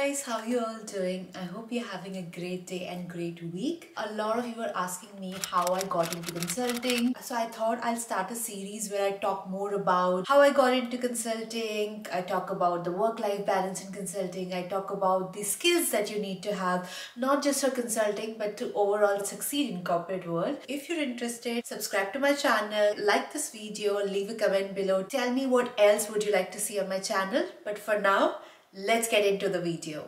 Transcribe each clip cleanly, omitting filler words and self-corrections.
guys, how you all doing? I hope you're having a great day and great week. A lot of you were asking me how I got into consulting. So I thought I'll start a series where I talk more about how I got into consulting. I talk about the work-life balance in consulting. I talk about the skills that you need to have, not just for consulting, but to overall succeed in corporate world. If you're interested, subscribe to my channel, like this video, leave a comment below. Tell me what else would you like to see on my channel. But for now, let's get into the video.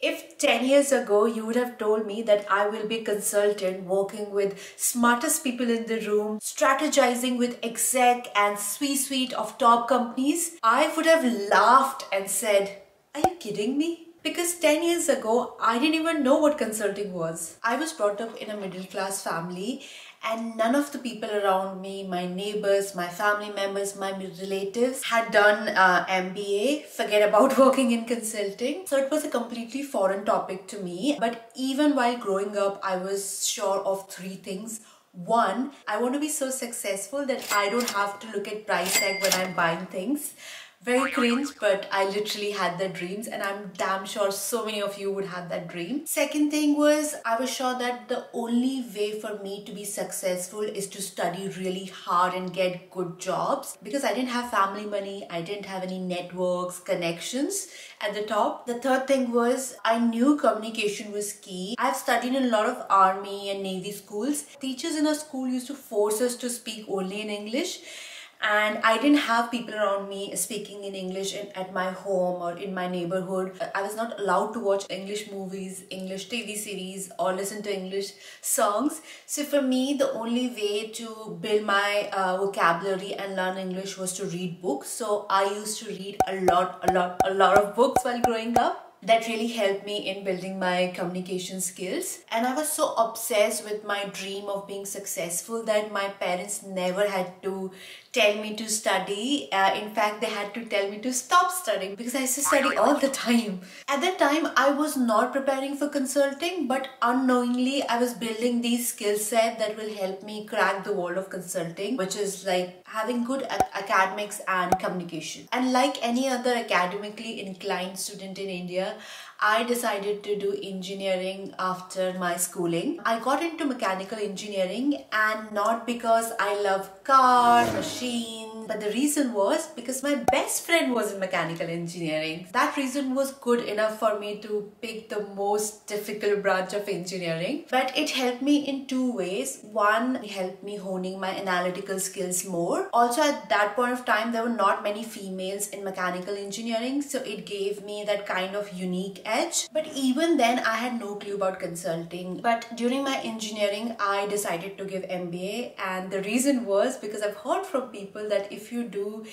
If 10 years ago you would have told me that I will be a consultant working with smartest people in the room, strategizing with exec and C-suite of top companies, I would have laughed and said, "Are you kidding me?" Because 10 years ago, I didn't even know what consulting was. I was brought up in a middle class family and none of the people around me, my neighbors, my family members, my relatives had done MBA, forget about working in consulting. So it was a completely foreign topic to me. But even while growing up, I was sure of three things. One, I want to be so successful that I don't have to look at price tag when I'm buying things. Very cringe, but I literally had the dreams and I'm damn sure so many of you would have that dream. Second thing was, I was sure that the only way for me to be successful is to study really hard and get good jobs, because I didn't have family money, I didn't have any networks, connections at the top. The third thing was, I knew communication was key. I've studied in a lot of army and navy schools. Teachers in our school used to force us to speak only in English. And I didn't have people around me speaking in English at my home or in my neighborhood. I was not allowed to watch English movies, English TV series, or listen to English songs. So for me, the only way to build my vocabulary and learn English was to read books. So I used to read a lot of books while growing up. That really helped me in building my communication skills. And I was so obsessed with my dream of being successful that my parents never had to tell me to study. In fact, they had to tell me to stop studying because I used to study all the time. At that time, I was not preparing for consulting, but unknowingly, I was building these skill set that will help me crack the world of consulting, which is like having good academics and communication. And like any other academically inclined student in India, I decided to do engineering after my schooling. I got into mechanical engineering, and not because I love cars, machines, but the reason was because my best friend was in mechanical engineering. That reason was good enough for me to pick the most difficult branch of engineering. But it helped me in two ways. One, it helped me honing my analytical skills more. Also, at that point of time, there were not many females in mechanical engineering, so it gave me that kind of unique edge. But even then, I had no clue about consulting. But during my engineering, I decided to give MBA, and the reason was because I've heard from people that if you do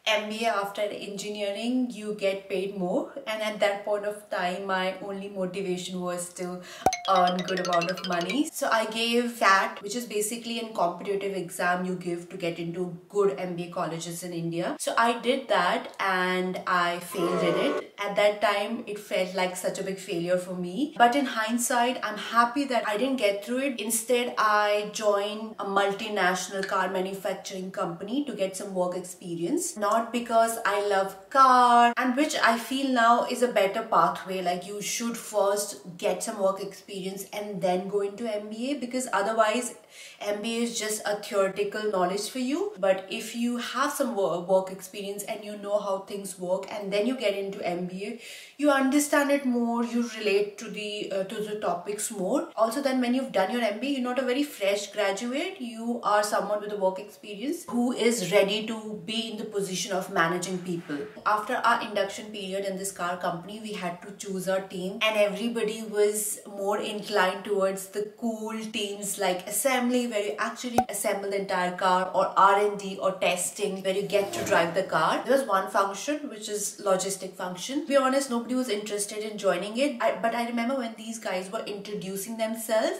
MBA after engineering, you get paid more. And at that point of time, my only motivation was to earn good amount of money. So I gave CAT, which is basically a competitive exam you give to get into good MBA colleges in India. So I did that and I failed in it. At that time, it felt like such a big failure for me. But in hindsight, I'm happy that I didn't get through it. Instead, I joined a multinational car manufacturing company to get some work experience. Not because I love car, and which I feel now is a better pathway. Like, you should first get some work experience and then go into MBA, because otherwise MBA is just a theoretical knowledge for you. But if you have some work experience and you know how things work, and then you get into MBA, you understand it more, you relate to the topics more. Also, then when you've done your MBA, you're not a very fresh graduate, you are someone with a work experience who is ready to be in the position of managing people. After our induction period in this car company, we had to choose our team, and everybody was more inclined towards the cool teams like assembly, where you actually assemble the entire car, or R&D or testing, where you get to drive the car. There was one function which is logistic function. To be honest, nobody was interested in joining it. But I remember when these guys were introducing themselves,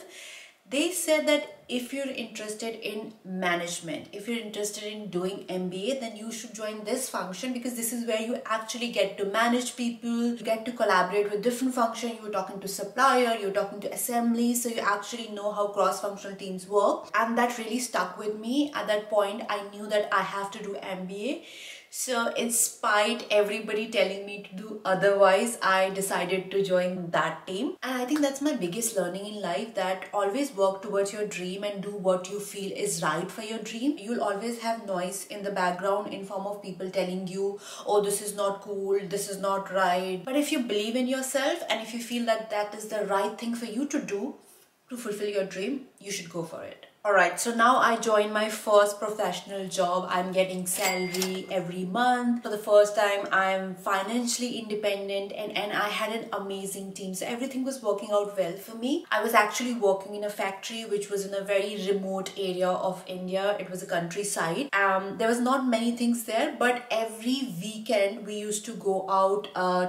they said that if you're interested in management, if you're interested in doing MBA, then you should join this function, because this is where you actually get to manage people, you get to collaborate with different functions. You were talking to supplier, you're talking to assembly, so you actually know how cross-functional teams work. And that really stuck with me. At that point, I knew that I have to do MBA. So in spite everybody telling me to do otherwise, I decided to join that team. And I think that's my biggest learning in life, that always work towards your dream and do what you feel is right for your dream. You'll always have noise in the background in form of people telling you, oh, this is not cool, this is not right. But if you believe in yourself and if you feel that that is the right thing for you to do to fulfill your dream, you should go for it. Alright, so now I joined my first professional job. I'm getting salary every month. For the first time, I'm financially independent and I had an amazing team. So everything was working out well for me. I was actually working in a factory which was in a very remote area of India. It was a countryside. There was not many things there, but every weekend we used to go out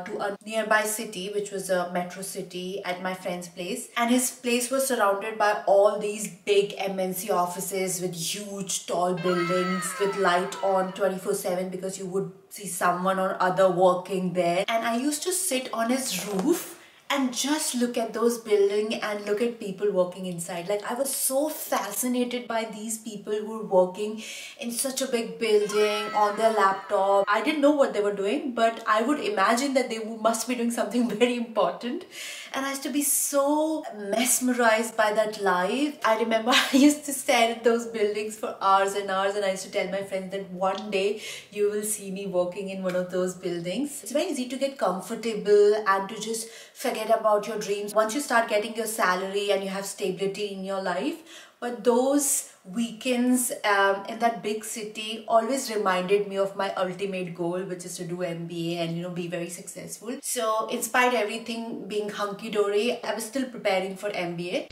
to a nearby city, which was a metro city, at my friend's place. And his place was surrounded by all these big MNC offices with huge tall buildings with light on 24/7, because you would see someone or other working there. And I used to sit on his roof and just look at those buildings and look at people working inside. Like, I was so fascinated by these people who were working in such a big building on their laptop. I didn't know what they were doing, but I would imagine that they must be doing something very important. And I used to be so mesmerized by that life. I remember I used to stare at those buildings for hours and hours, and I used to tell my friends that one day you will see me working in one of those buildings. It's very easy to get comfortable and to just forget about your dreams once you start getting your salary and you have stability in your life. But those weekends in that big city always reminded me of my ultimate goal, which is to do MBA and, you know, be very successful. So in spite of everything being hunky-dory, I was still preparing for MBA.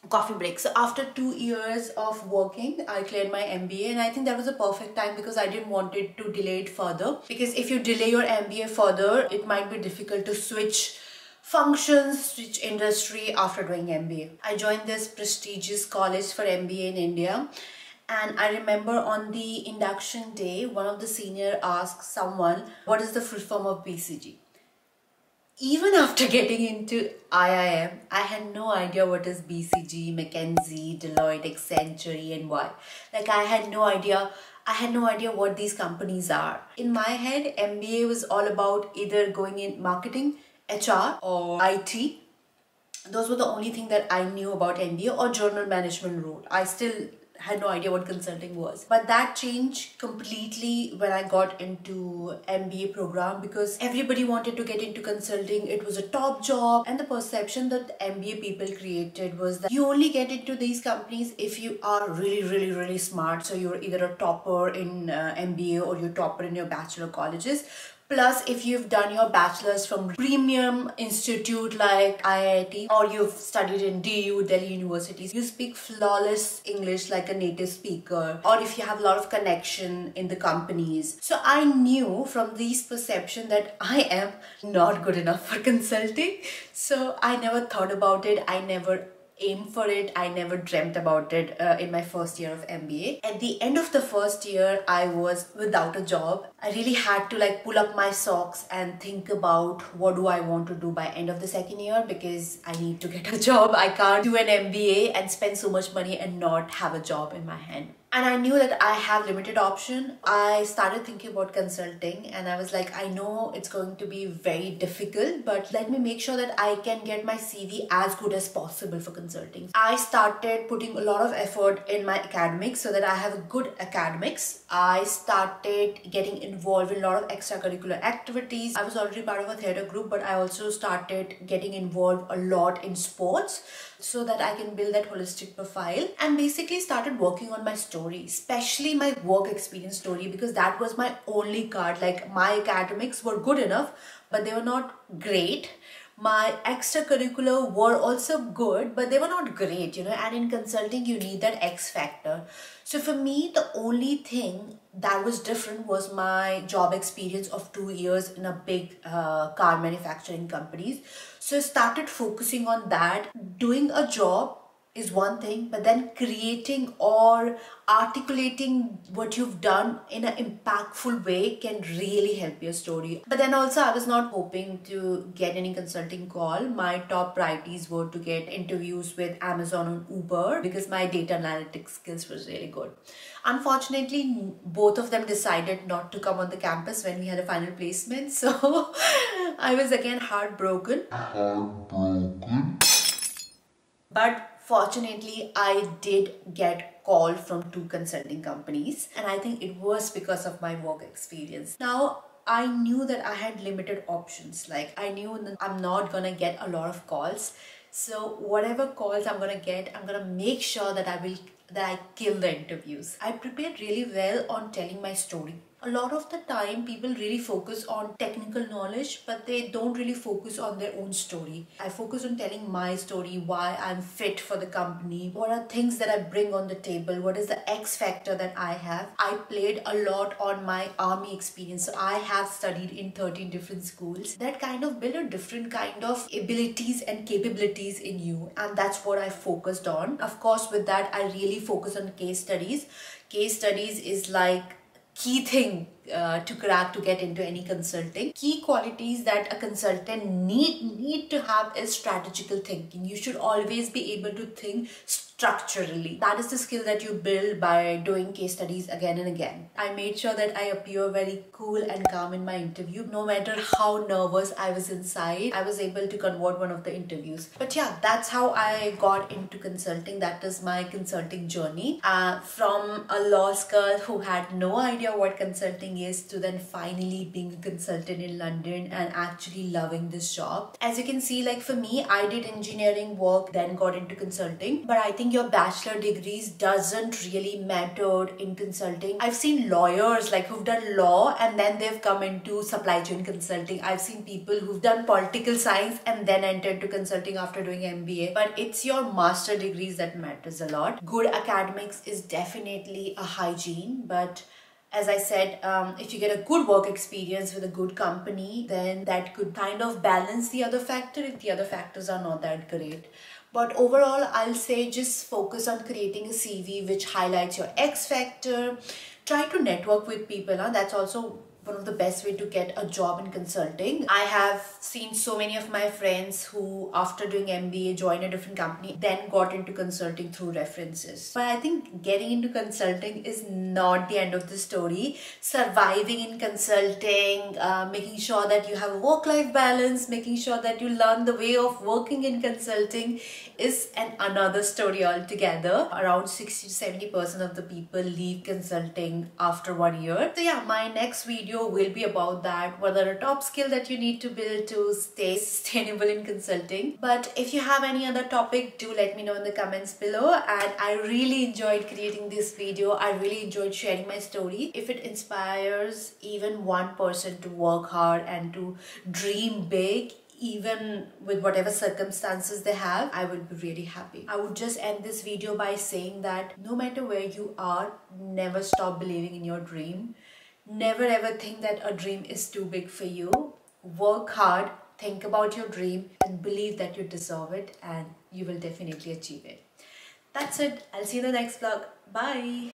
Coffee break. So after 2 years of working, I cleared my MBA, and I think that was a perfect time because I didn't want it to delay it further. Because if you delay your MBA further, it might be difficult to switch functions, switch industry after doing MBA. I joined this prestigious college for MBA in India, and I remember on the induction day, one of the senior asked someone, what is the full form of BCG? Even after getting into IIM, I had no idea what is BCG, McKinsey, Deloitte, Accenture, EY. Like, I had no idea what these companies are. In my head, MBA was all about either going in marketing, HR or IT. Those were the only thing that I knew about MBA, or journal management role. I still had no idea what consulting was. But that changed completely when I got into MBA program, because everybody wanted to get into consulting. It was a top job, and the perception that the MBA people created was that you only get into these companies if you are really smart. So you're either a topper in MBA or you're topper in your bachelor colleges. Plus, if you've done your bachelor's from premium institute like IIT, or you've studied in DU, Delhi universities, you speak flawless English like a native speaker, or if you have a lot of connection in the companies. So I knew from these perception that I am not good enough for consulting. So I never thought about it. I never aimed for it. I never dreamt about it in my first year of MBA. At the end of the first year, I was without a job. I really had to like pull up my socks and think about what do I want to do by end of the second year, because I need to get a job. I can't do an MBA and spend so much money and not have a job in my hand. And I knew that I have limited option. I started thinking about consulting, and I was like, I know it's going to be very difficult, but let me make sure that I can get my CV as good as possible for consulting. I started putting a lot of effort in my academics so that I have a good academics. I started getting involved in a lot of extracurricular activities. I was already part of a theatre group, but I also started getting involved a lot in sports, so that I can build that holistic profile, and basically started working on my story, especially my work experience story, because that was my only card. Like, my academics were good enough, but they were not great. My extracurricular were also good, but they were not great, you know, and in consulting you need that X factor. So for me, the only thing that was different was my job experience of 2 years in a big car manufacturing companies. So I started focusing on that. Doing a job is one thing, but then creating or articulating what you've done in an impactful way can really help your story. But then also, I was not hoping to get any consulting call. My top priorities were to get interviews with Amazon and Uber because my data analytics skills was really good. Unfortunately, both of them decided not to come on the campus when we had a final placement, so I was again heartbroken. But fortunately, I did get call from 2 consulting companies, and I think it was because of my work experience. Now, I knew that I had limited options. Like, I knew that I'm not gonna get a lot of calls. So whatever calls I'm gonna get, I'm gonna make sure that I kill the interviews. I prepared really well on telling my story. A lot of the time, people really focus on technical knowledge, but they don't really focus on their own story. I focus on telling my story, why I'm fit for the company, what are things that I bring on the table, what is the X factor that I have. I played a lot on my army experience. So I have studied in 13 different schools. That kind of build a different kind of abilities and capabilities in you, and that's what I focused on. Of course, with that, I really focus on case studies. Case studies is like key thing to crack to get into any consulting. Key qualities that a consultant need to have is strategical thinking. You should always be able to think structurally. That is the skill that you build by doing case studies again and again. I made sure that I appear very cool and calm in my interview. No matter how nervous I was inside, I was able to convert one of the interviews. But yeah, that's how I got into consulting. That is my consulting journey. From a lost girl who had no idea what consulting is to then finally being a consultant in London and actually loving this job. As you can see, like for me, I did engineering work, then got into consulting. But I think your bachelor degrees doesn't really matter in consulting. I've seen lawyers like who've done law and then they've come into supply chain consulting. I've seen people who've done political science and then entered to consulting after doing MBA. But it's your master degrees that matters a lot. Good academics is definitely a hygiene, but as I said, if you get a good work experience with a good company, then that could kind of balance the other factor if the other factors are not that great. But overall, I'll say just focus on creating a CV which highlights your X factor. Try to network with people. That's also one of the best way to get a job in consulting. I have seen so many of my friends who after doing MBA joined a different company, then got into consulting through references. But I think getting into consulting is not the end of the story. Surviving in consulting, making sure that you have a work-life balance, making sure that you learn the way of working in consulting is another story altogether. Around 60 to 70% of the people leave consulting after 1 year. So yeah, my next video will be about that. What are the top skill that you need to build to stay sustainable in consulting? But if you have any other topic, do let me know in the comments below. And I really enjoyed creating this video. I really enjoyed sharing my story. If it inspires even one person to work hard and to dream big, even with whatever circumstances they have, I would be really happy. I would just end this video by saying that no matter where you are, never stop believing in your dream. Never ever think that a dream is too big for you. Work hard, think about your dream, and believe that you deserve it, and you will definitely achieve it. That's it. I'll see you in the next vlog. Bye.